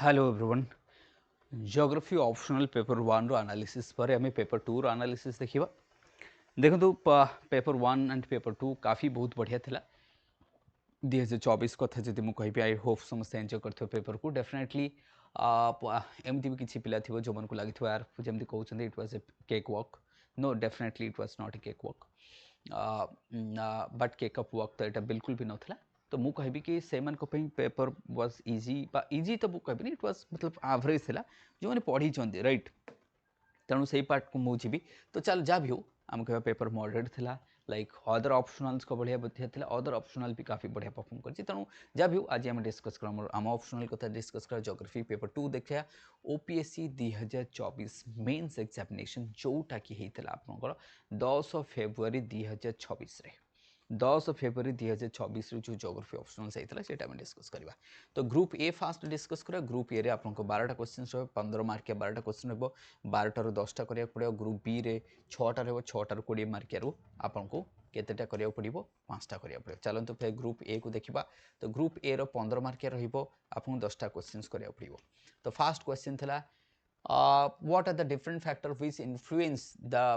Hello everyone geography optional paper 1 रो analysis पर आम paper 2 रो analysis देखिबा देखंतु पेपर 1 एंड पेपर 2 काफी बहुत बढ़िया थिला 2024 कथा जदि मु कहिबि आई होप समस्त एन्जॉय करथो पेपर को डेफिनेटली एमती भी किछि पिला थिबो जो मन को लागिथो यार जेमती कहउछन्ते it was a cake walk no definitely it was not a cake walk but cake up walk तो एटा बिल्कुल भी नथला तो मु कहबी कि सेमन को पेपर वाज इजी बा इजी तो मु कहबी इट वाज मतलब एवरेज थिला जो माने पढ़ी चंदी राइट तेणु से पार्ट को मुझे भी तो चल जा भी हो आम कह पेपर मॉडरेट थिला लाइक अदर ऑप्शनल्स को बढ़िया बढ़िया थिला अदर ऑप्शनल भी काफी बढ़िया परफॉर्म करछि तेणु जा भी हो आज हम डिस्कस कर आम ऑप्शनल कथा डिस्कस कर ज्योग्राफी पेपर 2 देखिया ओपीएससी 2024 मेंस एग्जामिनेशन जोटा कि हेतिला आपनकर 10 फेब्रुआरी 2026 रे 10 फेब्रुआरी 2024 जो ज्योग्राफी ऑप्शनल होता है सेटा डिस्कस करवा तो ग्रुप ए फास्ट डिस्कस करा ग्रुप ए रे आपको 12टा क्वेश्चन रहे 15 मार्किया 12टा क्वेश्चन रहा 12 रू 10टा करा पड़ो ग्रुप बी रे 6टा रहा 6टा 20 मार्किया आपको केतेटा करा पड़ो 5टा करा पड़ो चलते फिर ग्रुप ए को देखा तो ग्रुप ए रो 15 मार्किया आपको 10टा क्वेश्चन करा पड़ो तो फास्ट क्वेश्चन था what are the different factor which influence the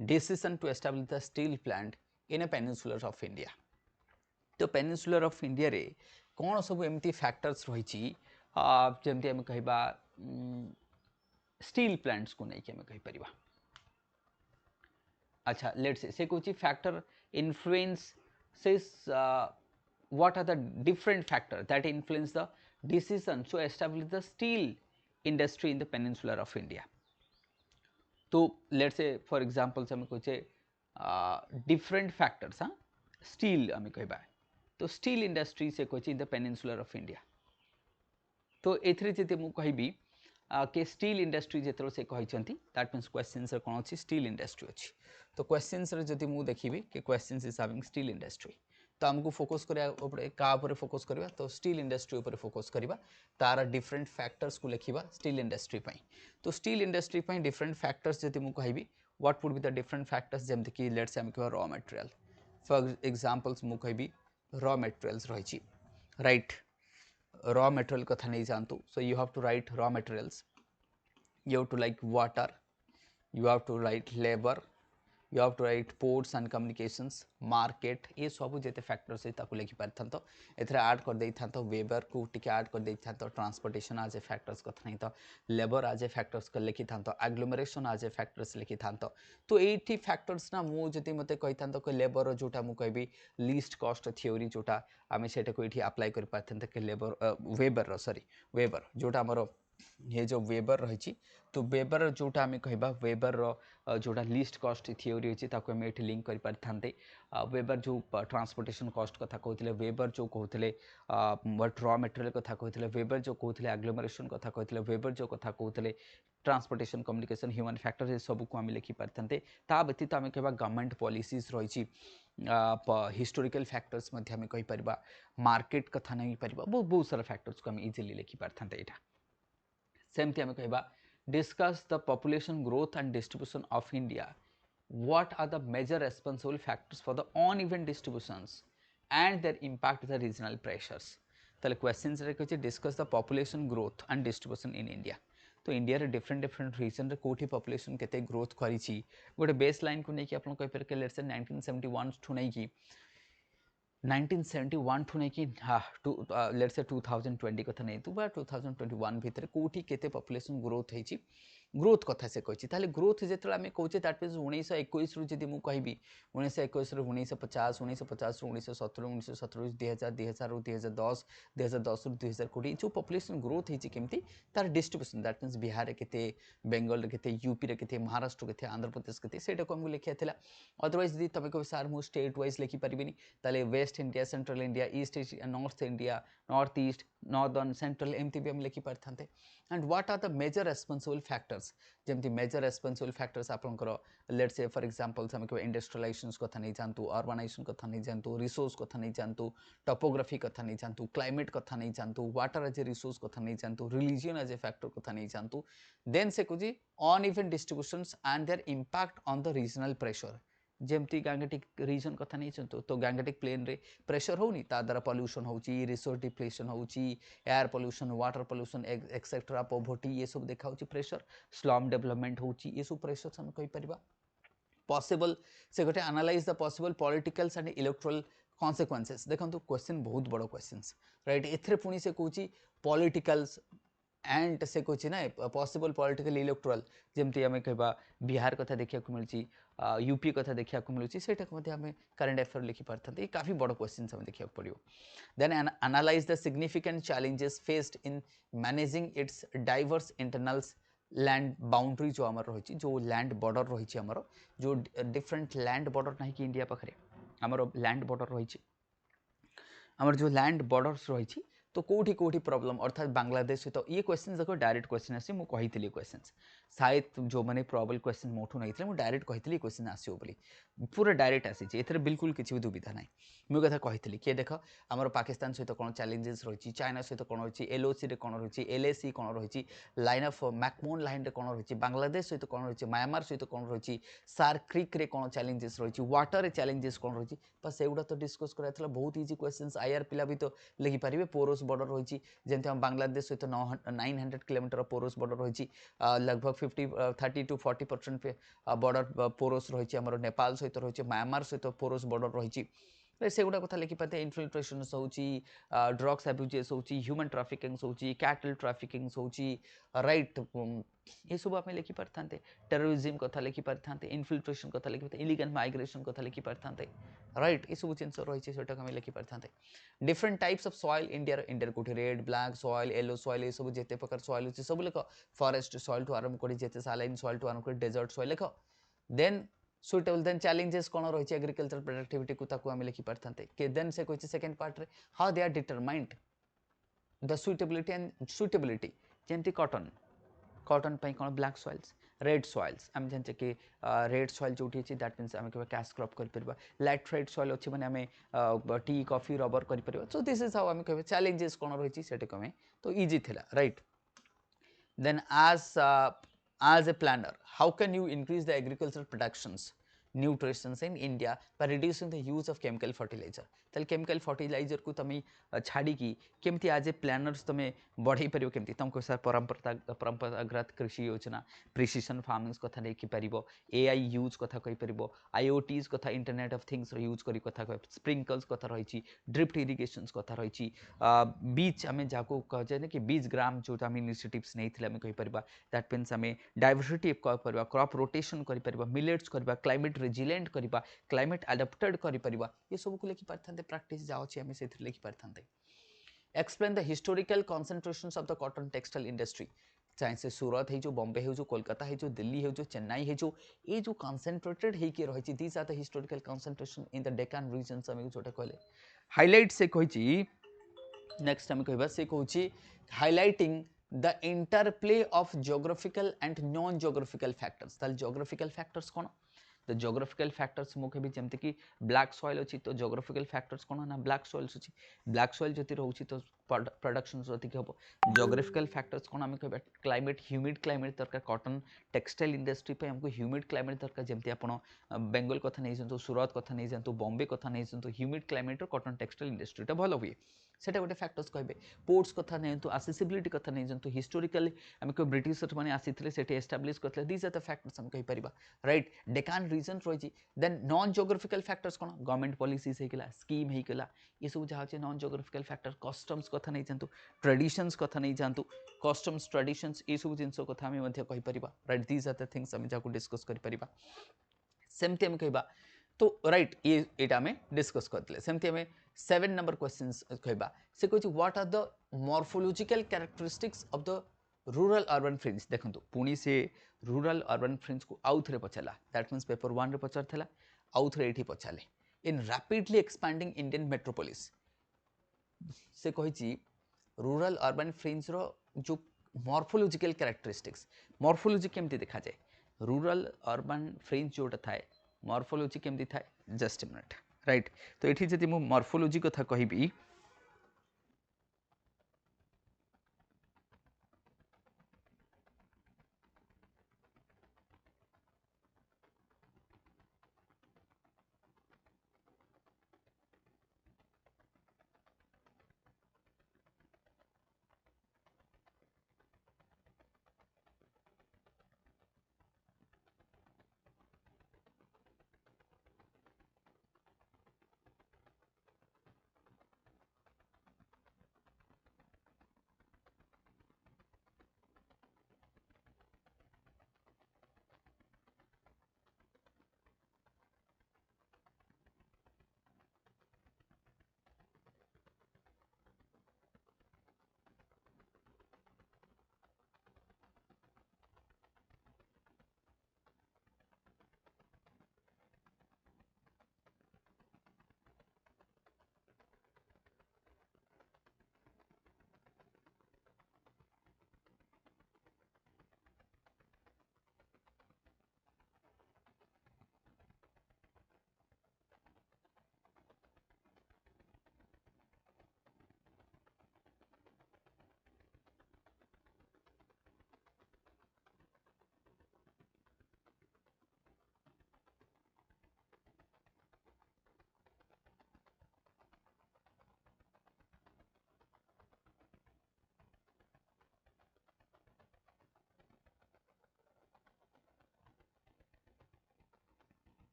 decision to establish the steel plant in a peninsular of India. तो peninsular of India रे कौन सब एमती फैक्टर्स रही जमती आम कहबा स्टील प्लांट्स को नहीं आम कहि परिबा अच्छा लेट्स से कहूँ factor influences what are the different factors that influence the decision to establish the steel industry in the peninsula of India. तो लेट्स से फॉर एग्जांपल से हमें कहे डिफरेंट फैक्टर्स हाँ स्टील आम कहबा तो steel industry से कहे in the peninsular of India तो एथरे जदि मु कहबी के स्टील इंडस्ट्री जेतरो से कहते दैट मीन्स क्वेश्चंस कौन अच्छी स्टील इंडस्ट्री अच्छी तो क्वेश्चंस जदि मु देखिबी कि questions is having steel industry तो आमको फोकस क्या फोकस करवा तो स्टील इंडस्ट्री उपर फोकस करवा तार डिफरेंट फैक्टर्स को लिखा स्टील इंडस्ट्री तो स्टील इंडस्ट्री डिफरेंट फैक्टर्स जदि मु कहबी what would be the different factors जमती कि लेट्स आम कह रॉ मटेरियल फॉर एग्जांपल्स मु कहबी रॉ मटेरियल्स रही राइट रॉ मटेरियल कथा नहीं जानतु so you have to write raw materials you have to like water you have to write labor you have to write ports and communications market ये सब जेते factors है ताकू लिखि पारथांतो एथरे ऐड कर देइथांतो वेबर को टिके ऐड कर देइथांतो ट्रांसपोर्टेशन आज ए फैक्टर्स कथा नहीं तो लेबर आज ए फैक्टर्स कर लिखिथांतो एग्लोमरेशन आज ए फैक्टर्स लिखिथांतो तो एठी फैक्टर्स ना मु जति मते कहिथांतो कि लेबर जोटा मु कहबी लीस्ट कॉस्ट थ्योरी जोटा आमे सेटा को एठी अप्लाई कर पारथांतो कि लेबर वेबर सॉरी वेबर जोटा हमरो ये जो वेबर रही तो वेबर जोटा आम कह वेबर जोटा लिस्ट कॉस्ट थ्योरी अच्छी आम ये लिंक कर पारे वेबर जो ट्रांसपोर्टेशन कॉस्ट कथा कहते वेबर जो कहते रॉ मटेरियल कथा कहते वेबर जो कहते एग्लोमरेशन कथा कहते वेबर जो कथा कहते ट्रांसपोर्टेशन कम्युनिकेशन ह्यूमन फैक्टर ये सब को आम लिखि पारे ता व्यतीत आम कह गवर्नमेंट पॉलिसीज रही हिस्टोरिकल फैक्टर्स आम कहीपर मार्केट कथा नहीं पार बहुत बहुत सारा फैक्टर्स को आम इजिली लिखि पारे यहाँ सेमती आम कह discuss the population growth and distribution of India what are the major responsible factors for the uneven distributions and their impact the regional pressures ताले क्वेश्चंस रे कहछि discuss the population growth and distribution in India तो India रे different different region रे कोठी population केते growth करिछि गोटे base line को नेकी आपन कहि पर के लेट्स से 1971 ठु नै की 1971 ठू नहीं कि हाँ लेट्स से 2020 कथा नहीं तो 2021 भितर कोठी केते पॉपुलेशन ग्रोथ होइछि ग्रोथ कथा से कहि ताले ग्रोथ जेतला आमे कहूचे दैट मीन्स 1921 रु जदि मु कहबी 1921 रु 1950 1950 रु 1970 1970 2000 2000 रु 2010 2010 रु 2020 जो पॉपुलेशन ग्रोथ होइछि केमती तार डिस्ट्रीब्यूशन दैट मीन्स बिहार केते बेंगल रे केते यूपी रे केते महाराष्ट्र केते आंध्र प्रदेश केते सेटा को हमको लिखिया थिला अदरवाइज यदि तमे को सार मु स्टेट वाइज लिखि परिबिनी ताले west India central India east north India north east northern central एमती भी हम लिखि पारथांते and what are the major responsible factors जमती मेजर रेस्पॉन्सिबल फैक्टर्स आपनकर लेट्स से फॉर एग्जांपल्स हम कहबा इंडस्ट्रियलाइजेशन कथा नहीं जानतु अर्बनाइजेशन कथा नहीं जानतु रिसोर्स कथा नहीं जानतु टोपोग्राफी कथा नहीं जानतु क्लाइमेट कथा नहीं जानतु वाटर एज ए रिसोर्स कथा नहीं जानतु रिलीजन एज ए फैक्टर कथा नहीं जानतु देन से कुछ uneven distributions and their impact on the regional pressure जेमती गैंगेटिक रीजन कथा नहीं चंतो तो गैंगेटिक प्लेन रे प्रेशर होनी ता द्वारा पोल्यूशन होची रिसोर्स डिप्लेशन होची air pollution water pollution etcetera poverty ये सब देखा होची प्रेशर स्लम डेवलपमेंट होची ये सब प्रेशर हम कहि परिबा पॉसिबल से गोटे analyse the possible politicals and electoral consequences देखो क्वेश्चन बहुत बड़ क्वेश्चंस राइट एथरे पुनी से कहूची पॉलिटिकल्स एंड से कहूँ ना पॉसिबल पॉलिटिकल इलेक्टोरल जमती आम कह बिहार कथा देखा मिली यूपी कथा देखा मिलूँ से करेन्ट अफेयर लिखि पारे काफी बड़ क्वेश्चन हमें देखा पड़ो then analyse the significant challenges faced in managing its diverse internals land boundary जो आमर रही जो लैंड बॉर्डर रही आमर जो डिफरेंट लैंड बॉर्डर ना कि इंडिया पाखे आमर लैंड बॉर्डर रही आमर जो लैंड बॉर्डर्स रही तो कौटी कौटी प्रॉब्लम अर्थात बांग्लादेश सहित ये क्वेश्चन देखो डायरेक्ट क्वेश्चन आसी मुझे कही क्वेश्चन शायद जो मैंने प्रॉबल क्वेश्चन मोठू नहीं मुझे डायरेक्ट कही क्वेश्चन आसो बोली पूरा डायरेक्ट आसी एथरे बिल्कुल किसी भी दुविधा ना मुझे कथा कही किए देख आमर पाकिस्तान सहित कौन चैलेंजेस रही चाइना सहित कौन रही एलओसी कौन रही एलएसी कौन रही लाइन ऑफ मैकमोहन लाइन रे कौन रही बांग्लादेश सहित कौन रही म्यांमार सहित कौन रही सार क्रिक रे कौन चैलेंजेस रही वाटर रे चैलेंजेस कौन रही बस एगुड़ा तो डिस्कस कराइला बहुत इजी क्वेश्चन आईआर पिला भी तो लिखिपारे पोरोस बॉर्डर रही जमी हम बांग्लादेश सहित 900 किलोमीटर पोरोस बॉर्डर रही लगभग 30 to 40% बॉर्डर पोरोस रही आमर नेपाल सहित रही म्यांमार सहित पोरोस बॉर्डर रही से गुड़ा कथा लिखिपारे इनफिल्ट्रेशन होची ड्रग्स एब्यूजेस होची ह्यूमन ट्राफिकिंग होची कैटल ट्राफिकिंग होची राइट ये सब आम लिखि पारे टेररिज्म कथा लिखि पारे इनफिल्ट्रेशन कथा लिखि पारे इलिगल माइग्रेशन कथा लिखि पारे राइट ये सब जिन रही है आम लिखि पारे different types of soil India India कोठी red black soil yellow soil ये सब जिते प्रकार सॉइल होची सब लिख फॉरेस्ट सॉइल टू आरंभ कर जिते सालाइन सॉइल टू आरंभ कर डेजर्ट सॉइल लिख देन सुटेबल देन चैलेंजेस कौन रही एग्रीकल्चर प्रोडक्टिविटी को ताकू आम लिखि पारे के देन से कही सेकेंड पार्ट रे how they are determined the suitability and suitability जमती कॉटन कॉटन पे कौन ब्लैक सॉइल्स रेड सॉइल्स आम जानते कि रेड सॉइल जो दैट मीन्स आम कैश क्रॉप कर लाइट रेड सॉइल अच्छी मैंने आम टी कॉफी रबर कर सो दिस इज हाउ आम कह चैलेंजेस कौन रही है कमें तो इजी थिला right then as a planner how can you increase the agricultural productions nutritions in India by reducing the use of chemical fertilizer ताल chemical fertilizer को तमें छाड़ी की केमती आज ए प्लानर्स तमें बढ़ाई परियो केमती तुमको सर परंपरागत कृषि योजना प्रिसिजन फार्मिंग्स कथा नहीं पारिबो एआई यूज कथा कहि परिबो आईओटीज कथा इंटरनेट ऑफ थिंग्स रो यूज करी कथा कह स्प्रिंकल्स कथा रही ड्रिफ्ट इरिगेशंस कथा रही बीच आम जाको कहे कि 20 ग्राम जो आम इनिशिएटिव्स नहीं थिले आम कहि परिबा दैट मीन्स आम डाइवर्सिटी कर क्रॉप रोटेशन कर मिलेट्स कर क्लाइमेट रेजिलेंट करवा क्लाइमेट अडाप्टेड कर ये सब को लिखि पारथांते प्रैक्टिस जा अछि आमे सेथि लिखि पारथांते explain the historical concentrations of the cotton textile industry चाहे से सूरत है जो बॉम्बे है जो कोलकाता है जो दिल्ली है जो चेन्नई है जो ये जो कॉन्सेंट्रेटेड है कि रही these are the historical concentration in the Deccan regions आमे जोटा कहले हाइलाइट से कहिची नेक्स्ट आमे कहबा से कहूची highlighting the interplay of geographical and non geographical factors ताल geographical factors कौन तो geographical factors मुखे भी जमते कि black soil अछि तो geographical factors कौन ना black soil अछि black soil जति रहउछि तो प्रोडक्शन अधिक हबो geographical factors कौन आमे कहबा क्लाइमेट ह्यूमिड क्लाइमेट दरकार कॉटन टेक्सटाइल इंडस्ट्री पे हमको ह्यूमिड क्लाइमेट दरकार जमते आपण बेंगल कथा नै जंतु सूरत कथा नै जंतु बॉम्बे कथा नै जंतु humid climate cotton textile industry टा भलो हुए सेटा गोटे फैक्टर्स कहबे पोर्ट्स कथा नै जंतु एक्सेसिबिलिटी कथा नै जंतु हिस्टोरिकली आमे को ब्रिटिशर माने आसीथिले सेटे एस्टैब्लिश करथले दीज आर द फैक्टर्स हम कहि परिबा राइट डेकान रीजन रही देन नॉन जियोग्राफिकल फैक्टर्स कौन गवर्नमेंट पॉलिसीज हेकला स्कीम हेकला ये सब जहाँ नॉन जियोग्राफिकल फैक्टर कस्टम्स कथा नहीं जानतु ट्रेडिशंस कथा नहीं जानतु कस्टम्स ट्रेडिशंस ये सब जिनस कथा आम कहि परिबा right these are the things आम जहाँ डिस्कस करि परिबा सेमती आम कहबा तो राइट ये एटा आम डिस्कस करते सेमती आम 7 नंबर क्वेश्चंस कहबा से कहछि what are the morphological characteristics of the rural urban fringe देखो पुणी से रूरल अर्बन फ्रिंज को आउ थे पचारा दैट मीन्स पेपर 1 रे पचार थला आउ थे एठी पचाले इन रैपिडली एक्सपैंडिंग इंडियन मेट्रोपोलिस से कहिछि रूरल अर्बन फ्रिंज रो जो मॉर्फोलॉजिकल कैरेक्टरिस्टिक्स मॉर्फोलॉजी केमती देखा जाए रूरल अर्बन फ्रिंज जोटा थाए मॉर्फोलॉजी केमती थाए जस्ट ए मिनिट राइट तो एठी जदि मु मॉर्फोलॉजी कथा कहिबी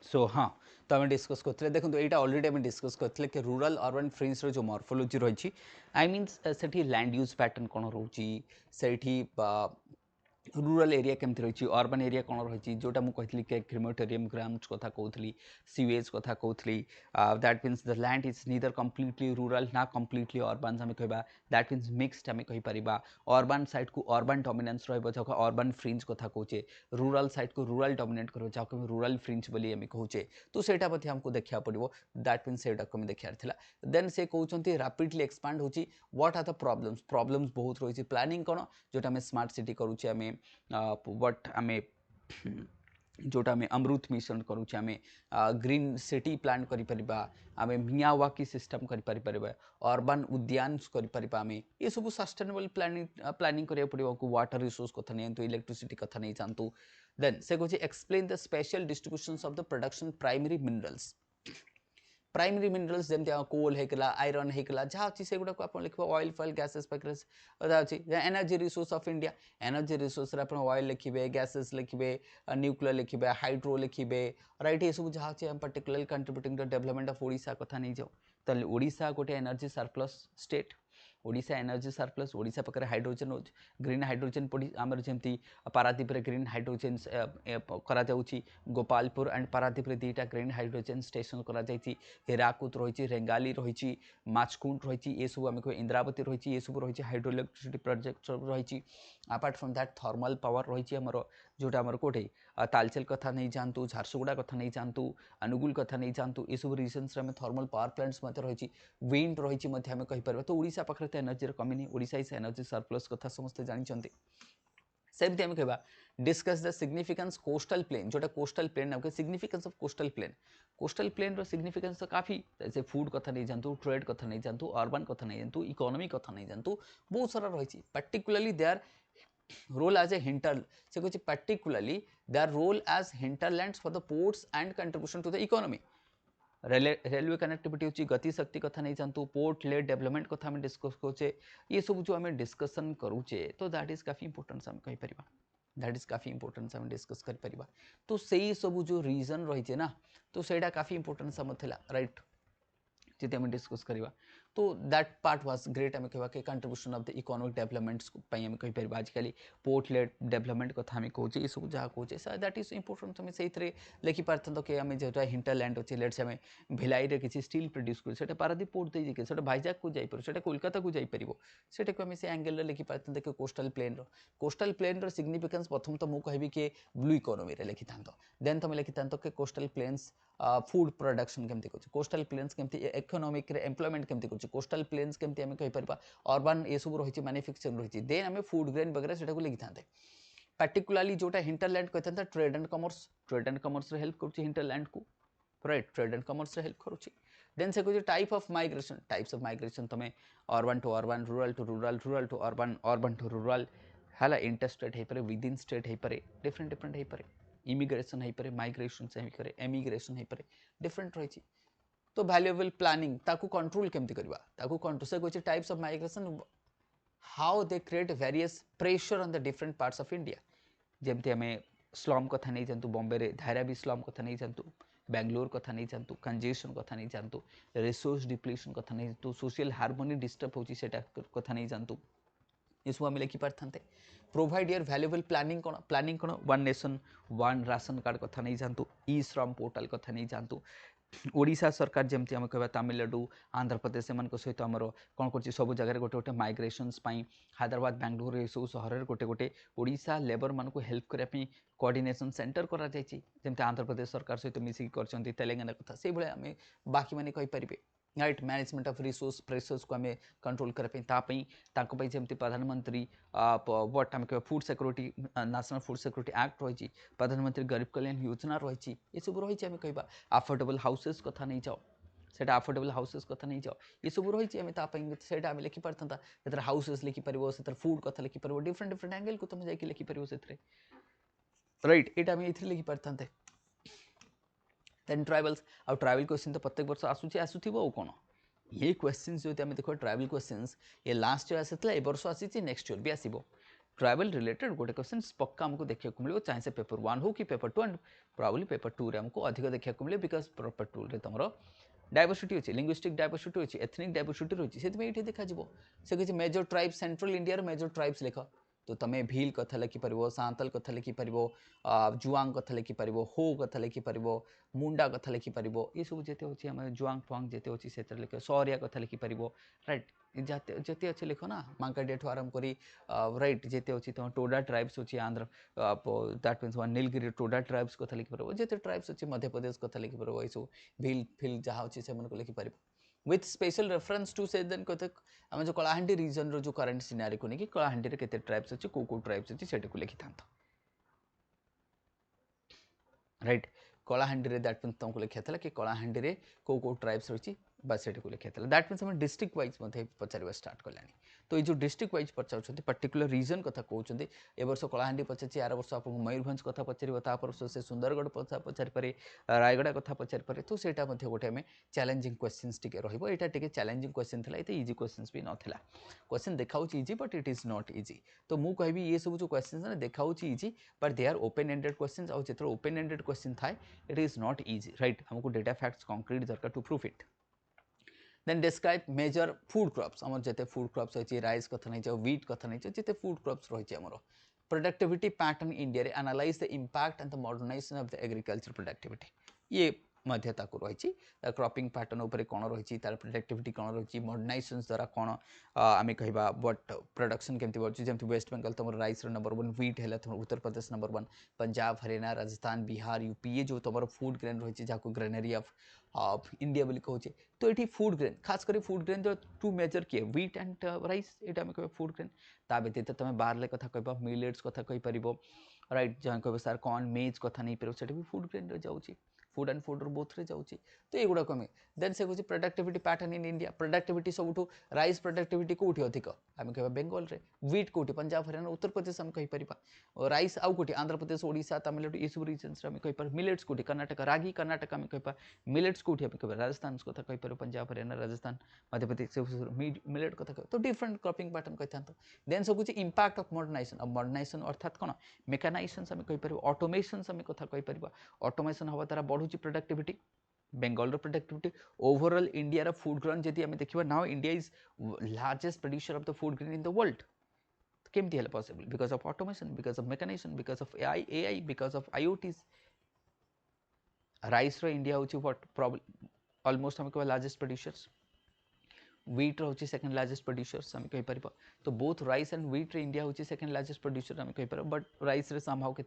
सो हाँ तो आम डिस्कस करते देखो यहाँ अलरेडी आम डिस्कस करते कि रूराल अर्बन फ्रिंज जो मॉर्फोलॉजी रही आई मीन्स से लैंड यूज पैटर्न कौन रोचे से रूरल एरिया केमती रही अर्बन एरिया कौन रही जोटा मुझे कि क्रिमेटोरियम ग्राम्स कथा कहती सीवेज कथा कहती that means the land is neither completely rural ना कम्प्लीटली अर्बान आम कह दैट मीन्स मिक्सड आम कहीपर अर्बान साइड को अर्बान डोमिनेंस रहा अर्बान फ्रिंज कथा कहे रूरल साइड को रूरल डोमिनेट कर रूरल फ्रिंज बोली आम कहे तो सेटा आमको देखा पड़ो दैट मीन्स से देखार था देन से कहते रापिडली एक्सपांड होची what are the problems problems बहुत रही प्लानिंग कौन जोटा आम स्मार्ट सिटी करुचे आम व्हाट आम जोटा आम अमृत मिशन करुचे आम ग्रीन सिटी प्लान करिपरिबा आम मियावाकी सिस्टम करिपरिबा अर्बान उद्यान करिपरिबा आम ये सब सस्टेनेबल प्लानिंग करिया पड़िबो को वाटर रिसोर्स कथा नहीं इलेक्ट्रिसिटी कथा नहीं जानतु देन से कहूँ explain the special distributions of the production primary minerals primary minerals जमी कोल होगा आयरन होगा जहाँ अच्छी से गुड़ाक आप लिखे ऑयल फॉयल गैसेस पाखे अच्छी energy resource of India energy resource आप ऑयल लिखे गैसेस लिखे न्यूक्लियर लिखे हाइड्रो लिखे राइट ये सब जहाँ अच्छे particular contributing the development of Odisha कथा नहीं जाओ तो ओडिशा गोटे energy surplus state Odisha energy surplus Odisha पाखे हाइड्रोजेन हो ग्रीन हाइड्रोजेन पड़ी आमर जमी पारादीप ग्रीन हाइड्रोजेन करा गोपालपुर एंड पारादीप दुईटा ग्रीन हाइड्रोजेन स्टेशन करा हीराकुद रही रेंगाली रही माचकुंड रही ये सब आम कह इंद्रावती रही ये सब रही हाइड्रो इलेक्ट्रिसिटी प्रोजेक्ट रही apart from that thermal power रही आमर जोटा आमर कोटे तालचेल कथा नहीं जातु झारसुगुड़ा कथा नहीं जातु अनुगुल कथा नहीं जातु ये सब रिजन्स आम थर्मल पावर प्लांट्स रही विंड रही आम कहीपर तो ओडिशा पाखे तो एनर्जी कमी नहीं ओडिशा इज एनर्जी सरप्लस कथा समस्त जानते सेमती आम कह discuss the significance coastal plain जोटा कोस्टल प्लेन नाम सिग्निफिकेंस ऑफ कोस्टल प्लेन रो सिग्निफिकेंस तो काफ़ी जैसे फूड कथा नहीं जानतु ट्रेड कथा नहीं जानतु अर्बन कथा नहीं जानतु इकोनॉमी कथा नहीं जानतु बहुत सारा रही particularly they are role as a hinter से कुछ particularly they are role as hinterlands for the ports and contribution to the economy railway connectivity होची गति शक्ति कथा नहीं जानतु पोर्ट लेड डेवलपमेंट कथा आम डिस्कस करुचे ये सब जो आम डिस्कसन करुचे तो दैट इज काफी इंपोर्टेंस आम कहीपर दैट इज काफी इंपोर्टेंस आम डिस्कस कर तो से सब जो रीजन रही ना तो सेटा काफी इंपोर्टेंस आम थिला राइट जी आम डिस्कस करवा तो दैट पार्ट वाज ग्रेट आम कह कि contribution of the economic developments कहीपर आजिकल पोर्ट लेड डेवलपमेंट कथा आम कहे ये सब जहाँ कहे दैट इज इंपोर्टेंट तुम से लिखि पार्थ कि आम जो हिंटरलैंड अच्छे लेट्स आम भिलाई किसी स्टील प्रोड्यूस कर पारादीप पोर्ट देके से भाईजाग को जापर कोलकाता को जापर से आम से एंगल लिखि पार्थ देखिए कोस्टल प्लेन सिग्निफिकेंस प्रथम तो मुझे कहि कि ब्लू इकोनॉमी लिखि था देन तुम लिखि था कि कोस्टल प्लेन्स फूड प्रोडक्शन केमती कर कोस्टल प्लेन्स केमती इकोनॉमिक एम्प्लॉयमेंट केमती कर कोस्टल प्लेन्स केमती आम कहीपर अर्बान ये सब रही मैन्युफैक्चरिंग रही देन आम फूड ग्रेन वगैरह से लिखि था पर्टिकुलरली जोटा हिंटरलैंड कहते हैं ट्रेड एंड कमर्स हेल्प कर हिंटरलैंड को right trade and commerce help करुच्ची देन से कहते टाइप ऑफ माइग्रेशन तुम urban to urban rural to rural rural to urban to rural है इंटरस्टेट हो पारे विदिन स्टेट हो पारे डिफरेंट डिफरेंट हो पारे इमिग्रेशन हो पारे माइग्रेशन हो पारे एमिग्रेशन हो पारे डिफरेंट रही तो वैल्यूएबल प्लानिंग ताकू कंट्रोल केमती करवा ताकू कंट्रोल से कहते types of migration how they create various pressure on the different parts of India जमती आम स्लम कथा नहीं जानतु बॉम्बे रे धारावी स्लम कथा नहीं जानतु बेंगलोर कथा नहीं जानतु कंजेशन कथा नहीं जानतु रिसोर्स डिप्लीशन कथा नहीं जानतु सोशल हार्मोनी डिस्टर्ब होची सेटा कथा नहीं जानतु ये सब आम लिखि पारथान्ते प्रोवाइड योर वैल्यूएबल प्लानिंग कौन one nation one ration card कथा नहीं जानतु ई श्रम पोर्टाल कथा नहीं जानतु ओडिशा सरकार जमती आम कह तमिलनाडु आंध्र प्रदेश सहित आमर कौन कर सब जगह गोटे गोटे माइग्रेशन्स हैदराबाद बेंगलोर ये सब सहर गोटे गोटे ओडिशा लेबर मान को हेल्प करने कोऑर्डिनेशन सेंटर करा जमती आंध्र प्रदेश सरकार सहित मिसिक कर तेलंगाना कथा से भाई आम बाकी मैंने कहीपर right management of resource pressures को आम कंट्रोल करने जमी प्रधानमंत्री व्हाट आम कह food security national food security act रही प्रधानमंत्री गरीब कल्याण योजना रही ये सब रही आम कह अफोर्डेबल हाउसेस कथा नहीं जाओ से अफोर्डेबल हाउसेस कथा नहीं जाओ ये सब रही आम आम लिखि पार हाउसेस लिखिपर से फूड कथा लिखिपर डिफरेंट डिफरेंट एंगल को तुम जाकि लिखिपर से राइट यहाँ आम ये लिखि पारते देन ट्राइबल्स आउ ट्राइबल क्वेश्चन तो प्रत्येक वर्ष आसुथो कौन ये क्वेश्चन जो आम देख ट्राइबल क्वेश्चन ये लास्ट ईयर आसाला ए वर्ष आसी नेक्स्ट ईयर भी आसो ट्राइबल रिलेटेड गोटे क्वेश्चन पक्का हमको देखा मिले चाहे से पेपर 1 हो कि पेपर 2 एंड प्रोबेबली पेपर 2 रे हमको अधिक देखा मिले बिकज पेपर 2 रे तुम डायवर्सिटी अच्छी लिंग्विस्टिक डायवर्सिटी अच्छी एथनिक डायवर्सिटी रही से देखा से किसी major tribes central India major tribes लिख तो तुम भील कथा लिखिपर सांतल कथा लिखिपर जुआंग कथा लिखिपर हो कथा लिखिपर मुंडा कथा लिखिपर ये सब जिते अच्छे आम जुआंग फुआंग जिते अच्छी से लिख सहरिया कथा लिखिपर राइट जिते अच्छे लिख ना मांकाडिया ठू आरंभ करी राइट जिते अच्छी तुम टोडा ट्राइब्स अच्छी Andhra that means Nilgiri Toda tribes कथा लिखिपर जिते ट्राइब्स अच्छी मध्य प्रदेश कथा लिखिपर ये सब भील फिल जहाँ अच्छी से लिखिपर with special reference to say then कहते आम जो कलाहांडी रीजन रो जो करंट सिनारी को नहीं कि कलाहांडी रे केते ट्राइब्स अच्छी को ट्राइब्स अच्छी सेटा को लिखि थांतो राइट कलाहांडी रे दैट मीन्स तुमको लिखा था कि कलाहांडी रे को ट्राइब्स रही बस सेटा को लिखा था दैट मीन्स हम डिस्ट्रिक्ट वाइज पचार स्टार्ट कलानी तो ये जो डिस्ट्रिक्ट वाइज पचार पर्टिकुलर रीजन कथा कहते ए वर्ष कलाहांडी पचार आर वर्ष आपको मयूरभंज कथा पचार ता वर्ष से सुंदरगढ़ कथा पचार पारे रायगड़ा कथा पचार पारे तो सेटा गोटे आम चैलेंजिंग क्वेश्चंस टिके रहिबो एटा टिके चैलेंजिंग क्वेश्चन थिला एते इजी क्वेश्चंस भी नथिला क्वेश्चन देखाउच easy but it is not easy तो मु कहबी ये सब जो क्वेश्चंस ना देखाउच easy but they are open ended questions और जेतर ओपन एंडेड क्वेश्चन थाए it is not easy right हमको डेटा फैक्ट्स कंक्रीट दरकार to proof it then describe major food crops आम जिते फूड क्रॉप्स रही राइस कथा नहीं व्हीट कथा नहीं जिते फूड क्रॉप्स रही आमर प्रोडक्टिविटी पैटर्न इंडिया रे analyse the impact and the modernisation of the agriculture productivity ये मध्यता को रही क्रॉपिंग पैटर्न उपर कौन रही तार प्रोडक्टिविटी कौन रही मॉडर्नाइजेशन द्वारा कौन आम कह बट प्रोडक्शन केमती बढ़ुची जमी वेस्ट बेंगल तुम राइस नंबर 1 व्हीट है तुम उत्तर प्रदेश नंबर 1 पंजाब हरियाणा राजस्थान बिहार यूपी ये जो तुम फूड ग्रेन रही जहाँ ग्रेनरी ऑफ इंडिया बोली कहूचे तो ये फूड ग्रेन खास कर फूड ग्रेन जो टू मेजर किए व्हीट एंड राइस ये आम कह फूड ग्रेन ता व्यतीत तुम बार्ले कथा कह मिलेट्स कथा कहीपर राइट जहाँ कह सार कॉर्न मेज कथा नहीं पार से फूड ग्रेन जाऊँगी फूड एंड फूड बोथ रे जाऊँगी तो ये कमी देन से कहे productivity pattern in India productivity सब राइस प्रोडक्टिविटी कौटी अधिक आम कह बेंगल रे व्हीट कौटी पंजाब हरियाणा उत्तर प्रदेश आम कहीपर राइस आउ कौटी आंध्र प्रदेश ओडिशा तमिलनाडु ये सब रिजन्स आम कहीपर मिलेट्स कौटी कर्नाटक रागी कर्नाटक आम कह मिलेट्स कौटी आम कह राजस्थान कथा कहीपर पंजाब हरियाणा राजस्थान मध्य प्रदेश मिलेट कथा कह तो डिफरेंट क्रॉपिंग पैटर्न कही था देन सब कुछ इंपैक्ट ऑफ मॉडर्नाइजेशन अर्थात कौन मेकानाइजेशन आम कहीपर ऑटोमेशन आम कथा कहीपर ऑटोमेशन हवा द्वारा बढ़ुची productivity Bengal productivity overall India food grain जदि आम देखा now India is largest producer of the food grain in the world केमती है possible because of automation because of mechanisation because of AI because of IoTs rice रो India होची what problem almost हम कह largest producers wheat रोचे second largest producers आम कहीपर तो बोथ राइस एंड व्हीट रे इंडिया होची सेकंड लार्जेस्ट प्रोड्यूसर आम कहीपर बट राइस रे संभाव के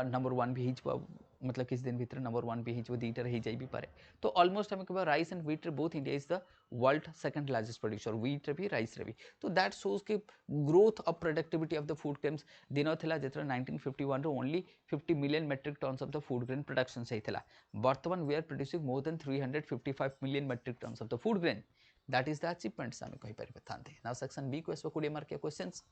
नंबर 1 भी हो मतलब किसी दिन भीतर नंबर 1 भी हो दुईटार हो जाई भी पारे तो ऑलमोस्ट आम कह राइस एंड व्हीट रे both India is the world second largest producer wheat रे भी राइस रे भी तो दैट शोज कि growth of productivity of the food grains दिन था जो 1951 only 50 million metric tons of the food grain production होता बर्तमान we are producing more than 355 million metric tons of the food grain that is the achievements आम कहीपर था now section B को 20 mark questions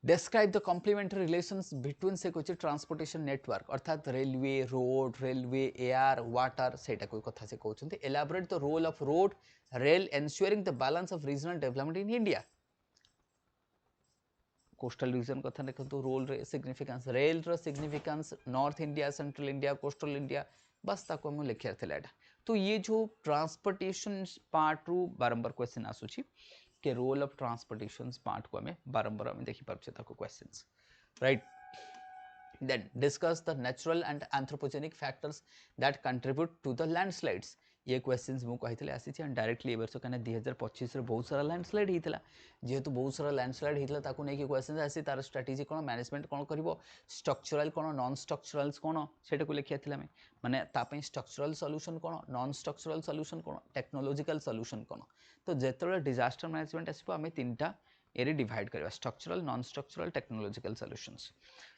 describe the complementary relations between से कुछ transportation network अर्थात railway road railway air water सेटा कोई कथा से कहते elaborate the role of road rail ensuring the balance of regional development in India coastal region कथा देखो रोल रे सिग्निफिकेंस रेल रो significance north India central India coastal India बस ताको हम लिखियार थिला एटा तो ये जो ट्रांसपोर्टेशन पार्ट रू बारंबार क्वेश्चन आसुची के रोल ऑफ ट्रांसपोर्टेशन पार्ट को हमें बारंबार हमें देखि पारछे ताको questions right then discuss the natural and anthropogenic factors that contribute to the landslides ये क्वेश्चंस मु कही आसी डायरेक्टली वर्ष कहीं 2025 बहुत सारा लैंडस्लाइड होता जेहेतु बहुत सारा लैंडस्लाइड होता ताकू नहीं क्वेश्चन आसी तार स्ट्रेटेजी कौन मैनेजमेंट कौन कर स्ट्रक्चरल कौन नॉन स्ट्रक्चरल्स कौन से लिखा माने तापई स्ट्रक्चरल सॉल्यूशन कौन नॉन स्ट्रक्चरल सॉल्यूशन कौन टेक्नोलॉजिकल सॉल्यूशन कौन तो जिते डिजास्टर मैनेजमेंट आसो आम 3टा एरे डिवाइड करवा structural non structural technological solutions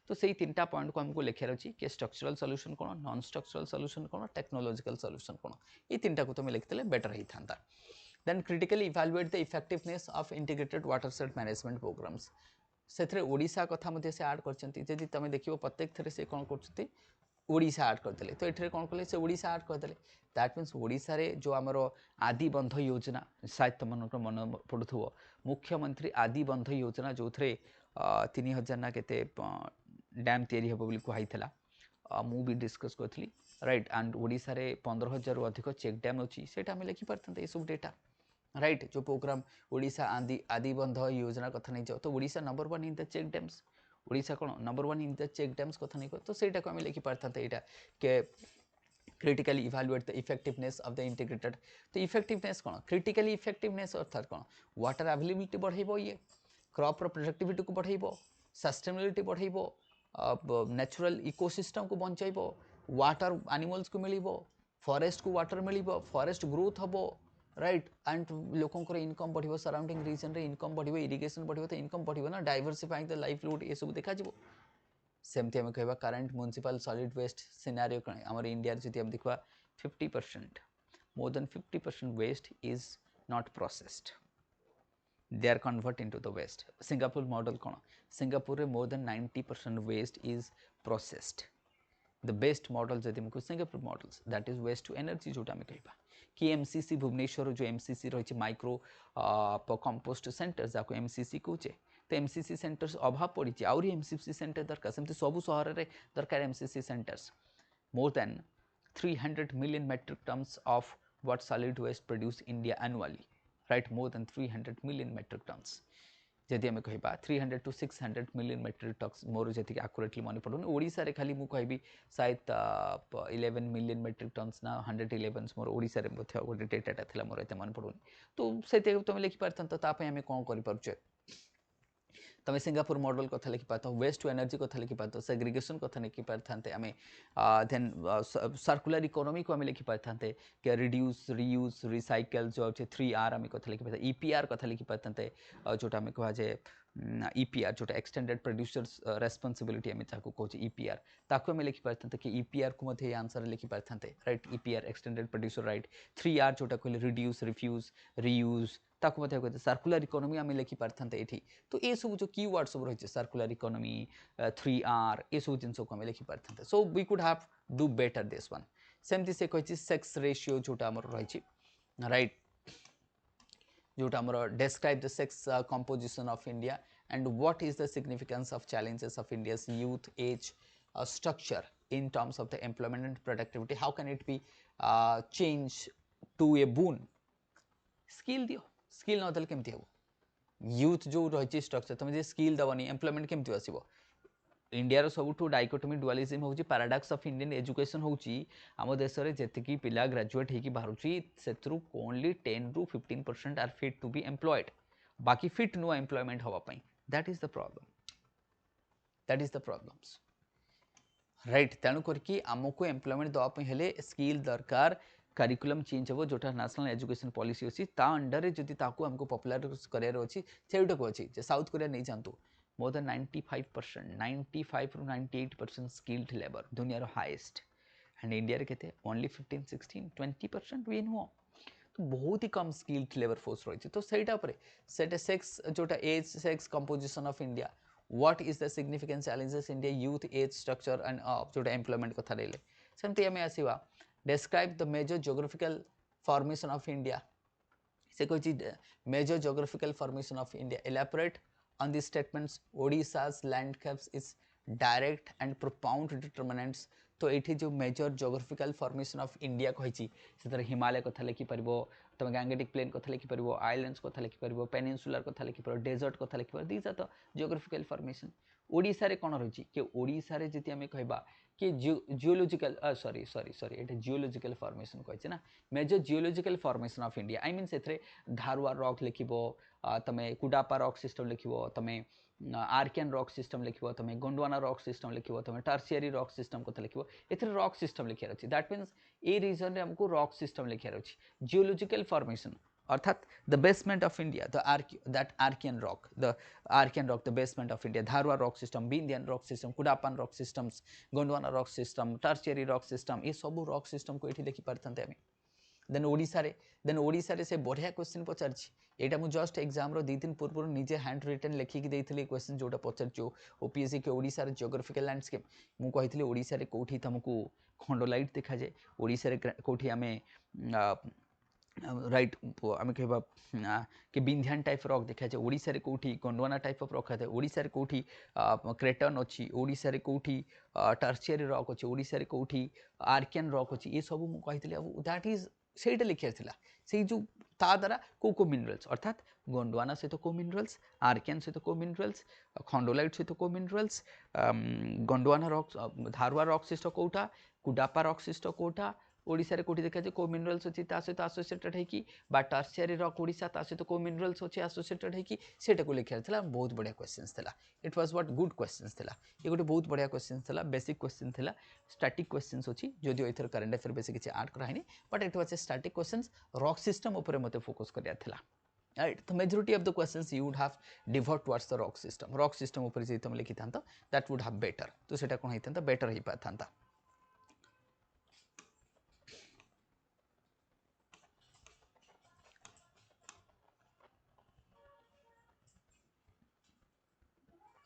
तो सही 3टा पॉइंट को हमको लिखार अच्छी कि स्ट्रक्चरल सॉल्यूशन कौन नॉन स्ट्रक्चरल सॉल्यूशन कौन टेक्नोलॉजिकल सॉल्यूशन कौन ये 3टा को तुम लिखते बेटर होता then critically evaluate the effectiveness of integrated watershed management programmes से ओडिशा कथा से ऐड कर तुम देखो प्रत्येक थे से कौन कर ओडिशा ऐड करदे तो ये कौन कले से ओडिशा ऐड करदे दैट मीन्स ओडिशा रे जो आमर आदि बंध योजना शायद तुम मन पड़ुव मुख्यमंत्री आदि बंध योजना जो थे 3000 ना केते डैम तैयारी हे बोली कहला मु भी डिस्कस करी राइट एंड ओडिशा रे 15000 रु अधिक चेक डैम अछि सेटा हम लिखि परतंते ए सब डेटा राइट जो प्रोग्राम ओडिशा आदि बंध योजना कथा नहीं जाओ तो Odisha number 1 in the check dams Odisha कोन number 1 in the check dams कथा नहीं तो सेटा को हम लिखि परतंते एटा के critically evaluate the effectiveness of the integrated तो effectiveness कौन critically effectiveness अर्थात कौन water availability बढ़ाइबो ये crop रो productivity को बढ़ाइबो sustainability बढ़ाइबो natural ecosystem को बंचाइबो water animals को मिलिबो forest को water मिलिबो forest growth हबो राइट एंड लोकों को इनकम बढ़िबो सराउंडिंग रीजन रे इनकम बढ़िबो इरिगेशन बढ़िबो तो इनकम बढ़िबो ना डाइवर्सिफाइंग द लाइवलीहुड ये सब देखा जिवो सेमती आम कह current municipal solid waste scenario कण आम इंडिया जी आम देखा 50% more than 50% waste is not processed they are convert into the waste Singapore model कौन सिंगापुर रे more than 90% waste is processed the best model जदि मुझे Singapore models that is waste to energy जोटा आम कहवा कि एमसीसी भुवनेश्वर जो MCC रही माइक्रो कंपोस्ट सेंटर जहाँ एमसीसी कहे तो एमसीसी सेंटर्स अभाव पड़ी आउरी एमसीसी सेंटर दरकार सेमती सब सहर में दरकार MCC centres more than 300 million metric tons of what solid waste produce India annually right more than 300 million metric tons जदि आम कह 300 to 600 million metric tons more जी आकुरेटली मन पड़ूनी ओडिशा रे खाली मु कहबी शायद 11 मिलियन मेट्रिक टन्स ना 111 मोर ओडिशा रे गोटे डेटाटा थिला मोर एते मन पड़ूनी तो से तुम लिखि पारथन तो आम कौन कर तमें सिंगापुर मॉडल कथा लिखि पारत वेस्ट टू एनर्जी कथा लिखि पारत सेग्रीगेशन कथा लिखि पारथांते आमे देन सर्कुलर इकोनॉमी को आमे लिखि पारथांते कि रिड्यूस रीयूज रिसाइकल जो अछि 3R आमे कथा लिखि पारत ईपीआर कथा लिखि पारथांते जोटा आमे कहा जे ईपीआर जोटा एक्सटेंडेड प्रोड्यूसर्स रेस्पॉन्सिबिलिटी आमे ताको कहछि ईपीआर ताको आमे लिखि पारथांते कि ईपीआर को मध्ये आंसर लिखि पारथांते right EPR extended producer right 3R जोटा कहले रिड्यूस रिफ्यूज रीयूज ताको मध्ये कहते सर्कुलर इकोनॉमी आमे लिखि पारथांते एठी तो ए सब जो कीवर्ड सब रही सर्कुलर इकोनॉमी 3R ये सब जिन को आमे लिखि पारथांते so we could have do better this one सेमती से कहि सेक्स रेशियो जोटा हमर रही राइट जोटा हमर describe the sex composition of India and what is the significance of challenges of India's youth age structure in terms of the employment and productivity how can it be changed to a boon skill दियो skill न देले केमती हो youth जो रही structure तुम skill दबनी employment केमती आसो इंडिया सबुठू डाइकोटोमी डुअलिज्म होची पैराडॉक्स ऑफ इंडियन एजुकेशन होची आम देश में जेतिकी पिला ग्रेजुएट होकी बाहरुची सेथरु only 10 to 15% are fit to be employed बाकी फिट नुआ एम्प्लॉयमेंट हवा पई that is the problems right तेणु करके आमको एम्प्लॉयमेंट दवाई हेले स्किल दरकार करिकुलम चेंज हो जोटा नेशनल एजुकेशन पॉलिसी अच्छी ता अंडर जदि ताको हमको पॉपुलर करार अच्छी सेटा को अच्छी साउथ कोरिया नहीं जातु मोर देन 95% 95 ରୁ 98% स्किल्ड लेबर दुनिया हाईएस्ट एंड इंडिया रे केते ओनली 15 16 20% भी नुह तो बहुत ही कम स्किल्ड लेबर फोर्स रही तो सेटा पर सेटा सेक्स जोटा age sex composition of India what is the significant challenges India youth age structure and जोटा एम्प्लॉयमेंट कथा रेले सेमती आमे आसीबा describe the major geographical formation of India से कोई major geographical formation of India elaborate on these statements Odisha's landscapes is direct and profound determinants तो ये जो major geographical formation of India कही हिमालय कथा लिखि पारिबो तुम गैंगेटिक प्लेन कथा लिखि पारिबो आइलैंड्स कथा लिखि पारिबो पेनिनसुलर कथा लिखि पारिबो डेजर्ट कथा लिखि पारिबो these are the geographical formation Odisha रे कोन रही कि ओडिसा रे जति हमें कहबा कि जियोलॉजिकल सॉरी एटा जियोलॉजिकल फॉर्मेशन कहछि ना major geological formation of India I mean सेथरे धारवार रॉक लिखिबो तमे कुडापा रॉक सिस्टम लिखिबो तमे आर्कियन रॉक सिस्टम लिखिबो तमे गोंडवाना रॉक सिस्टम लिखिबो तमे टर्शियरी रॉक सिस्टम कथा लिखिबो एथरे रॉक सिस्टम लिखियार अछि दैट मीन्स ए रीजन रे हमको रॉक सिस्टम लिखियार अछि जियोलॉजिकल फॉर्मेशन अर्थात the basement of India that Archaean rock the basement of India Dharwar rock system Vindhyan rock system कुडापान rock systems Gondwana rock system tertiary rock system ये सब रॉक सिस्टम को एठी लिखि पारथांते आमे देन ओडिसा रे से बढ़िया क्वेश्चन पचारछि एटा मु जस्ट एग्जाम रो 2 दिन पूर्व निजे हैंड रिटन लिखिक देइथिले क्वेश्चन जोटा पचारछु ओपीएससी के ओडिसा रे जियोग्राफिकल लैंडस्केप मु कहिथिले ओडिसा रे कोठी तुमको खंडोलाइट देखा जाए ओडिसा रे कोठी आमे राइट आम कह कि बिंध्यान टाइप रॉक देखा जाए ओडिशा रे कोठी गोंडवाना टाइप ऑफ रॉक है ओडिशा रे कोठी क्रेटन अच्छी ओडिशा रे कोठी टर्शियरी रॉक अच्छी ओडिशा रे कोठी आर्कियन रॉक अच्छी ये सब मु कहितली अब दैट इज सेटा लिखियार थिला से जो ता द्वारा को मिनरल्स अर्थात गोंडवाना सहित को मिनरल्स आर्कियन सहित को मिनरल्स खंडोलाइट सहित को minerals Gondwana rock Dharwar rock system कोटा कुडापा रॉक सिस्टम कोटा ओडिशा रे कोठी देखा जाए को मिनरल्स अच्छी सहित आसोसिएटेड है कि टर्शियरी रॉक ओडिशा सहित को मिनरल्स अच्छी आसोसिएटेड है कि सेटा को लिखियार थिला बहुत बढ़िया क्वेश्चंस थिला it was what good questions थिला ये गोटे बहुत बढ़िया क्वेश्चंस थिला बेसिक क्वेश्चन थिला स्टैटिक क्वेश्चंस अच्छी जदियो एथर करंट अफेयर बेसिक किसी ऐड कराइनी but it was a static questions rock system ऊपर मते फोकस करिया थिला राइट तो majority of the questions you would have devote towards the rock system ऊपर जे तुम लिखि थांत दैट वुड हैव बेटर तो सेटा कोन हितंत बेटर ही पाथांता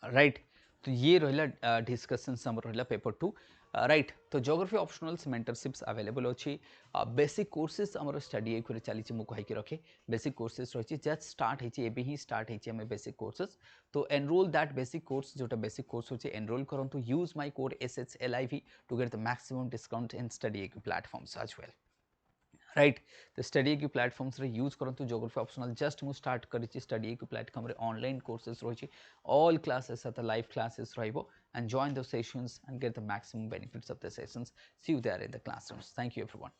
राइट तो ये रहा डिस्कशन हम रहा पेपर 2 राइट तो ज्योग्राफी ऑप्शनल्स मेंटरशिप्स अवेलेबल अच्छी बेसिक कोर्सेस आम स्टडी चली मुझे रखे बेसिक कोर्सेस रही जस्ट स्टार्ट होती ही स्टार्ट होती बेसिक कोर्सेस तो एनरोल दैट बेसिक कोर्स जोटा बेसिक कोर्स होची एनरोल करूँ use my code SHLIV to get the maximum discount in study platforms as well right तो स्टडी की प्लेटफॉर्म्स रे यूज करंतु ज्योग्राफी ऑप्शनल जस्ट मु स्टार्ट करिछि स्टडी की प्लेटफॉर्म रे ऑनलाइन कोर्सेस रही all classes are the live classes रहिबो and join the sessions and get the maximum benefits of the sessions. See you there in the classrooms. Thank you everyone.